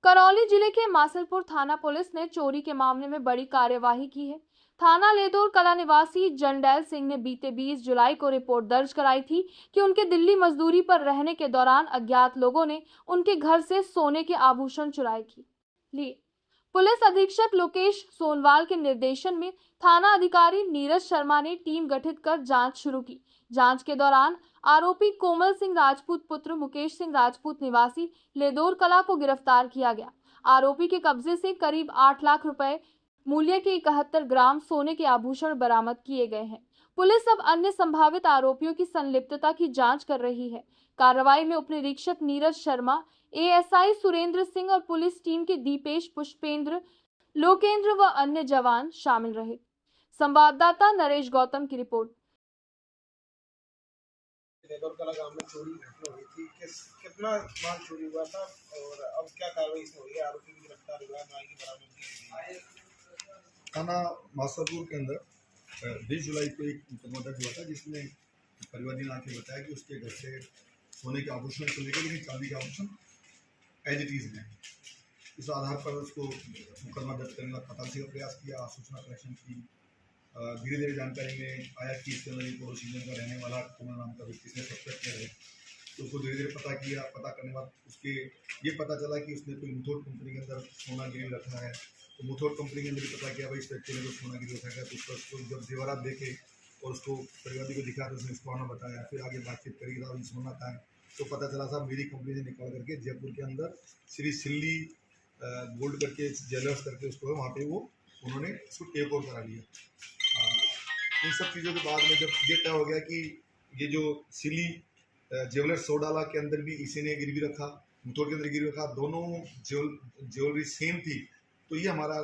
करौली जिले के मासलपुर थाना पुलिस ने चोरी के मामले में बड़ी कार्यवाही की है। थाना लेदौर कला निवासी जंडैल सिंह ने बीते 20 जुलाई को रिपोर्ट दर्ज कराई थी कि उनके दिल्ली मजदूरी पर रहने के दौरान अज्ञात लोगों ने उनके घर से सोने के आभूषण चुराए लिए। पुलिस अधीक्षक लोकेश सोनवाल के निर्देशन में थाना अधिकारी नीरज शर्मा ने टीम गठित कर जांच शुरू की। जांच के दौरान आरोपी कोमल सिंह राजपूत पुत्र मुकेश सिंह राजपूत निवासी लेदौर कला को गिरफ्तार किया गया। आरोपी के कब्जे से करीब 8 लाख रुपए मूल्य के 71 ग्राम सोने के आभूषण बरामद किए गए हैं। पुलिस अब अन्य संभावित आरोपियों की संलिप्तता की जांच कर रही है। कार्रवाई में उप निरीक्षक नीरज शर्मा, एएसआई सुरेंद्र सिंह और पुलिस टीम के दीपेश, पुष्पेंद्र, लोकेंद्र व अन्य जवान शामिल रहे। संवाददाता नरेश गौतम की रिपोर्ट। लेदौर कला गांव में चोरी घटना हुई थी। कितना माल चोरी हुआ था और अब क्या कार्रवाई इसमें हुई है? आरोपी की गिरफ्तार हुआ, नाई की बरामदगी। थाना मासापुर के अंदर 20 जुलाई को एक मुकदमा दर्ज हुआ था, जिसमें परिवादी ने आके बताया कि उसके घर से सोने के आभूषण को लेकर, लेकिन चांदी के आभूषण एज इट इज हैं। इस आधार पर उसको मुकदमा दर्ज करने का पता प्रयास किया, सूचना कलेक्शन की। धीरे धीरे जानकारी में आया कि इसके अंदर एक पड़ोसी का रहने वाला कोमल नाम का व्यक्ति से सस्पेक्ट है, तो उसको धीरे धीरे पता किया। पता करने के बाद उसके ये पता चला कि उसने कोई मुथूट कंपनी के अंदर सोना गिरवी रखा है। तो मुथूट कंपनी के अंदर पता किया भाई इस व्यक्ति ने जो सोना गिरवी रखा है, तो उसको जब जेवरात देखे और उसको परिवादी को दिखा तो उसने इसको आना बताया। फिर आगे बातचीत करी कि सोना था, तो पता चला साहब मेरी कंपनी से निकाल करके जयपुर के अंदर श्री सिल्ली गोल्ड करके ज्वेलर्स करके उसको है, वहाँ पे वो उन्होंने उसको टेक ओवर करा लिया। इन सब चीज़ों के बाद में जब ये तय हो गया कि ये जो सिली ज्वेलर्स सोडाला के अंदर भी इसी ने गिरवी रखा, मुथूट के अंदर गिरवी रखा, दोनों ज्वेलरी सेम थी, तो ये हमारा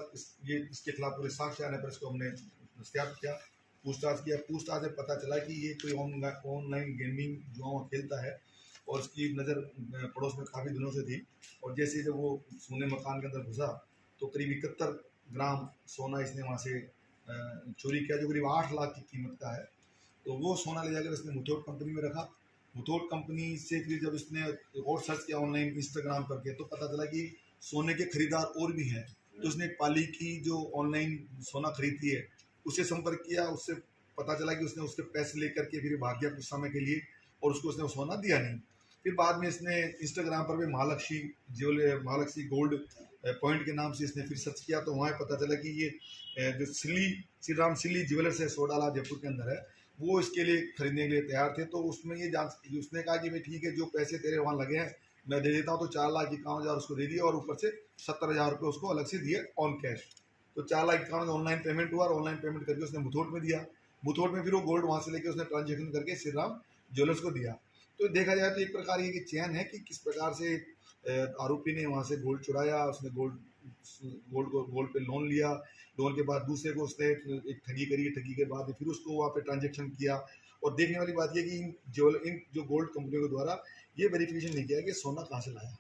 ये इसके खिलाफ पूरे साक्ष्य आने पर इसको हमने दस्तयाब किया, पूछताछ किया। पूछताछ में पता चला कि ये कोई ऑनलाइन गेमिंग जुआ खेलता है और उसकी नज़र पड़ोस में काफ़ी दिनों से थी। और जैसे जब वो सोने मकान के अंदर घुसा तो करीब 71 ग्राम सोना इसने वहाँ से चोरी किया, जो करीब 8 लाख की कीमत का है। तो वो सोना ले जाकर इसने मुथूट कंपनी में रखा। मुथूट कंपनी से फिर जब इसने और सर्च किया ऑनलाइन इंस्टाग्राम करके, तो पता चला कि सोने के खरीदार और भी हैं। तो उसने पाली की जो ऑनलाइन सोना खरीदती है उससे संपर्क किया। उससे पता चला कि उसने उसके पैसे लेकर के फिर भाग गया कुछ समय के लिए और उसको उसने सोना दिया नहीं। फिर बाद में इसने इंस्टाग्राम पर भी महालक्ष्मी गोल्ड पॉइंट के नाम से इसने फिर सर्च किया, तो वहाँ पता चला कि ये जो श्री राम सिल्ली ज्वेलर्स है सोडाला जयपुर के अंदर है, वो इसके लिए खरीदने के लिए तैयार थे। तो उसमें ये जांच उसने कहा कि भाई ठीक है, जो पैसे तेरे वहाँ लगे हैं मैं दे देता हूँ। तो 4,51,000 उसको दे दिया और ऊपर से 70,000 रुपये उसको अलग से दिए ऑन कैश। तो 4,51,000 ऑनलाइन पेमेंट हुआ और ऑनलाइन पेमेंट करके उसने मुथूट में दिया। मुथूट में फिर वो गोल्ड वहाँ से लेकर उसने ट्रांजेक्शन करके श्री राम ज्वेलर्स को दिया। तो देखा जाए तो एक प्रकार ये चैन है कि किस प्रकार से आरोपी ने वहाँ से गोल्ड चुराया, उसने गोल्ड पे लोन लिया, लोन के बाद दूसरे को उसने एक ठगी करी, ठगी के बाद फिर उसको वहाँ पे ट्रांजेक्शन किया। और देखने वाली बात यह कि इन जो गोल्ड कंपनियों के द्वारा ये वेरिफिकेशन नहीं किया कि सोना कहाँ से लाया।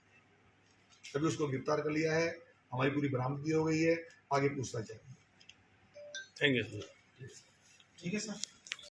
तभी उसको गिरफ्तार कर लिया है, हमारी पूरी बरामदगी हो गई है, आगे पूछताछ जाएगी। Thank you sir. ठीक है सर।